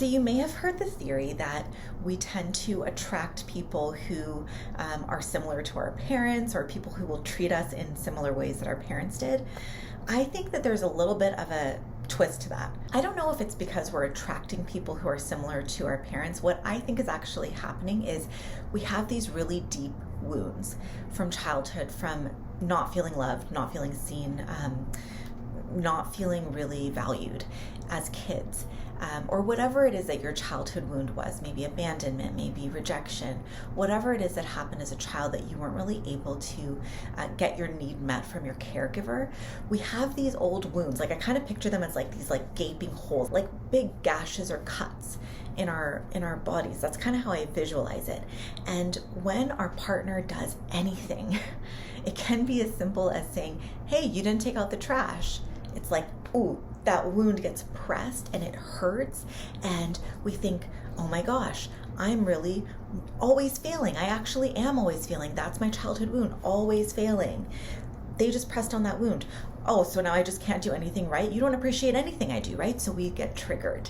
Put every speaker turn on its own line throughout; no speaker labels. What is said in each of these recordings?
So you may have heard the theory that we tend to attract people who are similar to our parents, or people who will treat us in similar ways that our parents did. I think that there's a little bit of a twist to that. I don't know if it's because we're attracting people who are similar to our parents. What I think is actually happening is we have these really deep wounds from childhood, from not feeling loved, not feeling seen, not feeling really valued as kids, or whatever it is that your childhood wound was, maybe abandonment, maybe rejection, whatever it is that happened as a child that you weren't really able to get your need met from your caregiver. We have these old wounds. Like, I kind of picture them as like these like gaping holes, like big gashes or cuts in our bodies. That's kind of how I visualize it. And when our partner does anything, it can be as simple as saying, hey, you didn't take out the trash. It's like, ooh, that wound gets pressed and it hurts, and we think, oh my gosh, I'm really always failing. I actually am always failing. That's my childhood wound, always failing. They just pressed on that wound. Oh, so now I just can't do anything right? You don't appreciate anything I do, right? So we get triggered.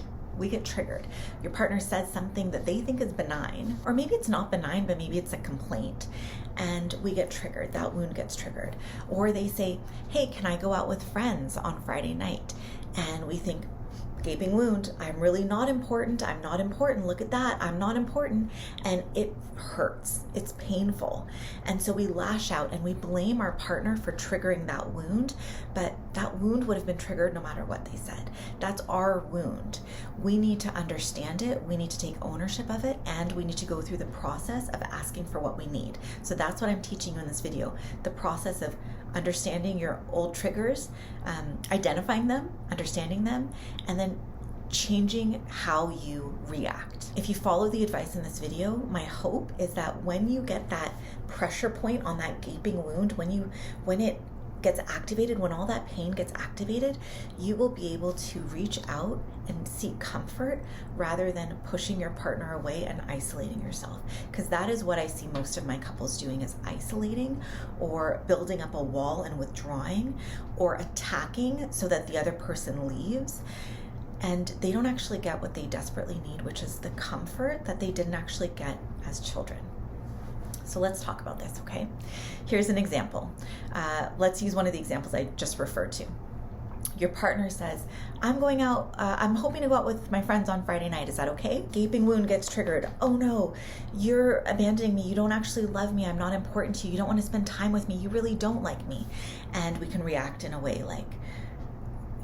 Your partner says something that they think is benign, or maybe it's not benign, but maybe it's a complaint, and we get triggered. That wound gets triggered. Or they say, hey, can I go out with friends on Friday night? And we think, gaping wound, I'm really not important. I'm not important. Look at that. I'm not important. And it hurts. It's painful. And so we lash out and we blame our partner for triggering that wound, but that wound would have been triggered no matter what they said. That's our wound. We need to understand it. We need to take ownership of it, and we need to go through the process of asking for what we need. So that's what I'm teaching you in this video, the process of understanding your old triggers, identifying them, understanding them, and then changing how you react. If you follow the advice in this video, my hope is that when you get that pressure point on that gaping wound, when it gets activated, when all that pain gets activated, you will be able to reach out and seek comfort rather than pushing your partner away and isolating yourself. Because that is what I see most of my couples doing, is isolating or building up a wall and withdrawing or attacking so that the other person leaves. And they don't actually get what they desperately need, which is the comfort that they didn't actually get as children. So let's talk about this, okay? Here's an example. Let's use one of the examples I just referred to. Your partner says, I'm going out, I'm hoping to go out with my friends on Friday night. Is that okay? Gaping wound gets triggered. Oh no, you're abandoning me. You don't actually love me. I'm not important to you. You don't want to spend time with me. You really don't like me. And we can react in a way like,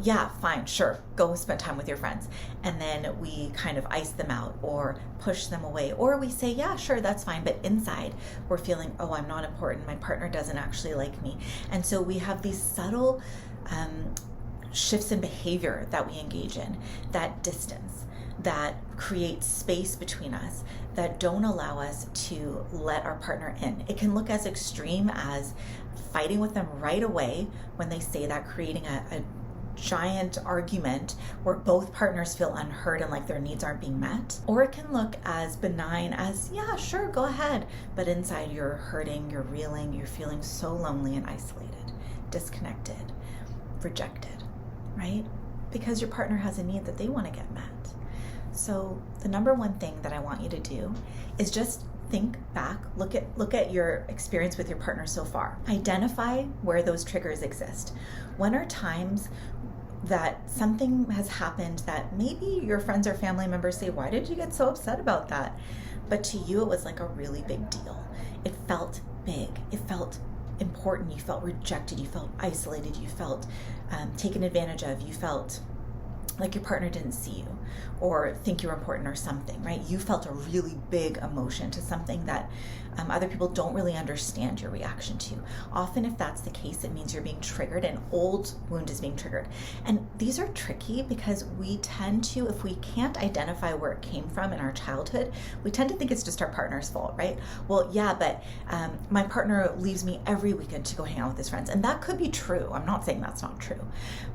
yeah, fine, sure, go spend time with your friends. And then we kind of ice them out or push them away. Or we say, yeah, sure, that's fine. But inside we're feeling, oh, I'm not important. My partner doesn't actually like me. And so we have these subtle shifts in behavior that we engage in, that distance, that creates space between us, that don't allow us to let our partner in. It can look as extreme as fighting with them right away when they say that, creating a giant argument where both partners feel unheard and like their needs aren't being met. Or it can look as benign as, yeah, sure, go ahead. But inside you're hurting, you're reeling, you're feeling so lonely and isolated, disconnected, rejected, right? Because your partner has a need that they want to get met. So the number one thing that I want you to do is just think back, look at your experience with your partner so far. Identify where those triggers exist. When are times that something has happened that maybe your friends or family members say, why did you get so upset about that? But to you, it was like a really big deal. It felt big. It felt important. You felt rejected. You felt isolated. You felt taken advantage of. You felt like your partner didn't see you or think you were important or something, right? You felt a really big emotion to something that other people don't really understand your reaction to. Often if that's the case, it means you're being triggered, an old wound is being triggered. And these are tricky because we tend to, if we can't identify where it came from in our childhood, we tend to think it's just our partner's fault, right? Well, yeah, but my partner leaves me every weekend to go hang out with his friends. And that could be true. I'm not saying that's not true,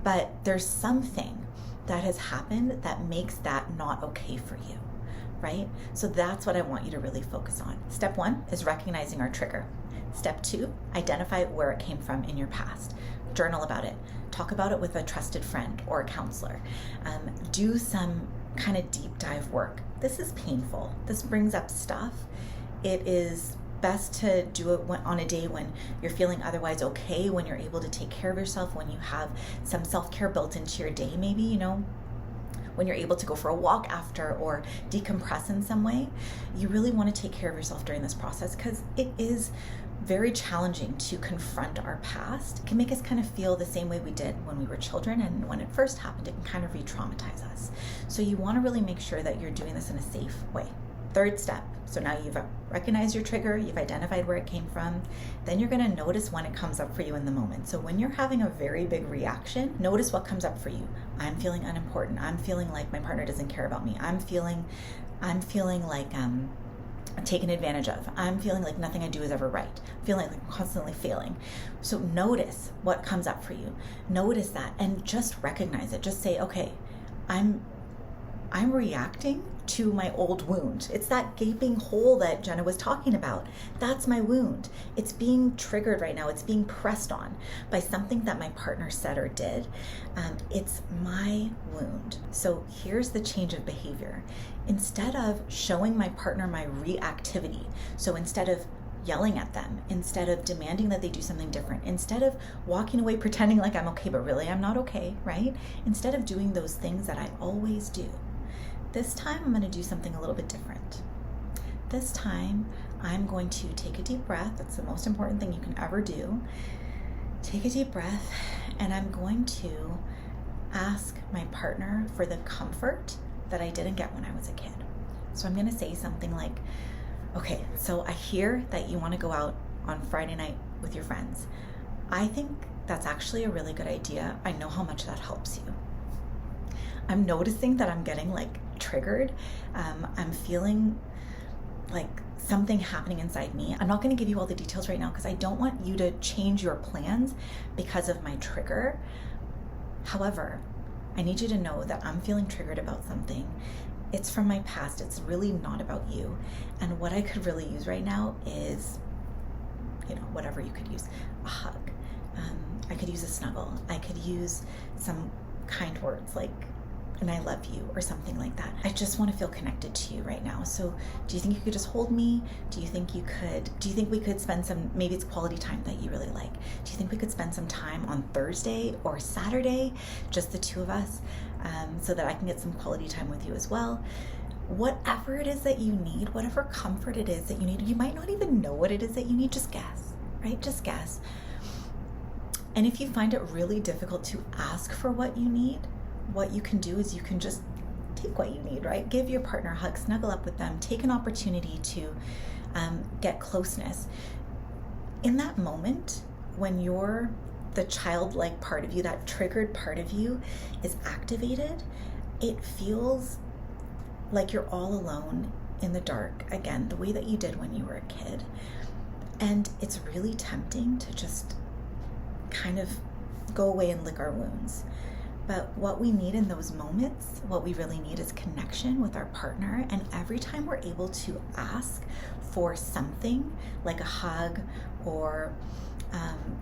but there's something that has happened that makes that not okay for you, right? So that's what I want you to really focus on. Step one is recognizing our trigger. Step two, identify where it came from in your past. Journal about it. Talk about it with a trusted friend or a counselor. Do some kind of deep dive work. This is painful. This brings up stuff. It is best to do it on a day when you're feeling otherwise okay, when you're able to take care of yourself, when you have some self-care built into your day, maybe, you know, when you're able to go for a walk after or decompress in some way. You really want to take care of yourself during this process, because it is very challenging to confront our past. It can make us kind of feel the same way we did when we were children, and when it first happened, it can kind of re-traumatize us. So you want to really make sure that you're doing this in a safe way. Third step, so now you've recognized your trigger, you've identified where it came from, then you're going to notice when it comes up for you in the moment. So when you're having a very big reaction, notice what comes up for you. I'm feeling unimportant. I'm feeling like my partner doesn't care about me. I'm feeling like I'm taken advantage of. I'm feeling like nothing I do is ever right. I'm feeling like I'm constantly failing. So notice what comes up for you. Notice that and just recognize it. Just say, okay, I'm reacting to my old wound. It's that gaping hole that Jenna was talking about. That's my wound. It's being triggered right now. It's being pressed on by something that my partner said or did. It's my wound. So here's the change of behavior. Instead of showing my partner my reactivity, so instead of yelling at them, instead of demanding that they do something different, instead of walking away pretending like I'm okay, but really I'm not okay, right? Instead of doing those things that I always do, this time I'm going to do something a little bit different. This time I'm going to take a deep breath. That's the most important thing you can ever do. Take a deep breath, and I'm going to ask my partner for the comfort that I didn't get when I was a kid. So I'm going to say something like, okay, so I hear that you want to go out on Friday night with your friends. I think that's actually a really good idea. I know how much that helps you. I'm noticing that I'm getting like triggered. I'm feeling like something happening inside me. I'm not going to give you all the details right now because I don't want you to change your plans because of my trigger. However, I need you to know that I'm feeling triggered about something. It's from my past. It's really not about you. And what I could really use right now is, you know, whatever you could use. A hug. I could use a snuggle. I could use some kind words like, and I love you, or something like that. I just want to feel connected to you right now. So do you think you could just hold me? Do you think we could spend some, maybe it's quality time that you really like. Do you think we could spend some time on Thursday or Saturday, just the two of us, so that I can get some quality time with you as well? Whatever it is that you need, whatever comfort it is that you need, you might not even know what it is that you need, just guess, right? Just guess. And if you find it really difficult to ask for what you need, what you can do is you can just take what you need, right? Give your partner a hug, snuggle up with them, take an opportunity to get closeness. In that moment, when the childlike part of you, that triggered part of you is activated, it feels like you're all alone in the dark, again, the way that you did when you were a kid. And it's really tempting to just kind of go away and lick our wounds. But what we need in those moments, what we really need is connection with our partner. And every time we're able to ask for something like a hug or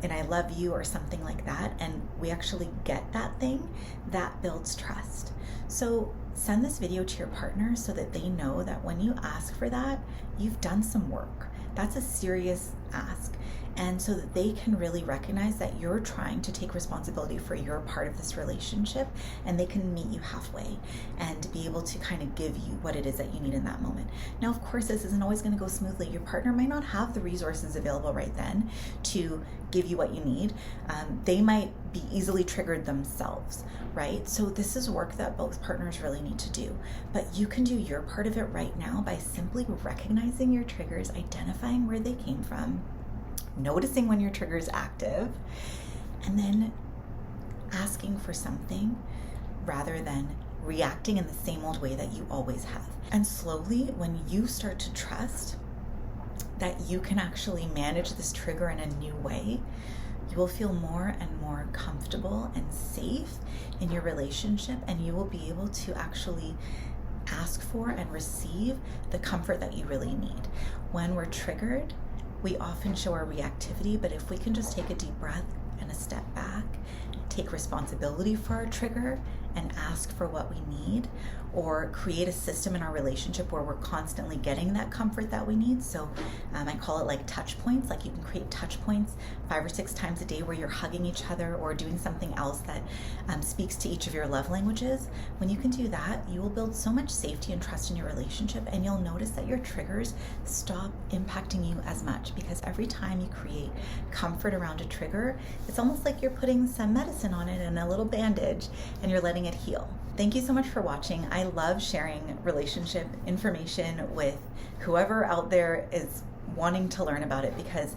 and I love you or something like that, and we actually get that thing, that builds trust. So send this video to your partner so that they know that when you ask for that, you've done some work. That's a serious ask. And so that they can really recognize that you're trying to take responsibility for your part of this relationship, and they can meet you halfway and be able to kind of give you what it is that you need in that moment. Now, of course, this isn't always going to go smoothly. Your partner might not have the resources available right then to give you what you need. They might be easily triggered themselves, right? So this is work that both partners really need to do. But you can do your part of it right now by simply recognizing your triggers, identifying where they came from, noticing when your trigger is active, and then asking for something rather than reacting in the same old way that you always have. And slowly, when you start to trust that you can actually manage this trigger in a new way, you will feel more and more comfortable and safe in your relationship, and you will be able to actually ask for and receive the comfort that you really need. When we're triggered, we often show our reactivity, but if we can just take a deep breath and a step back, take responsibility for our trigger, and ask for what we need, or create a system in our relationship where we're constantly getting that comfort that we need. So I call it like touch points. Like you can create touch points 5 or 6 times a day where you're hugging each other or doing something else that speaks to each of your love languages. When you can do that, you will build so much safety and trust in your relationship, and you'll notice that your triggers stop impacting you as much, because every time you create comfort around a trigger, it's almost like you're putting some medicine on it and a little bandage, and you're letting it heal. Thank you so much for watching. I love sharing relationship information with whoever out there is wanting to learn about it, because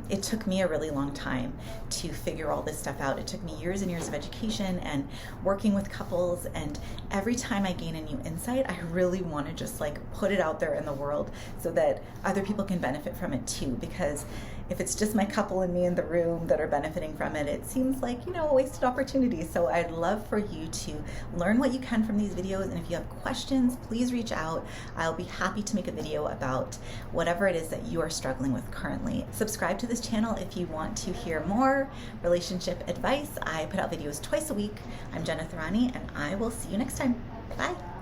it took me a really long time to figure all this stuff out. It took me years and years of education and working with couples, and every time I gain a new insight, I really want to just like put it out there in the world so that other people can benefit from it too, because if it's just my couple and me in the room that are benefiting from it, it seems like, a wasted opportunity. So I'd love for you to learn what you can from these videos, and if you have questions, please reach out. I'll be happy to make a video about whatever it is that you are struggling with currently. Subscribe to this channel if you want to hear more relationship advice. I put out videos twice a week. I'm Jenna Tharani, and I will see you next time. Bye.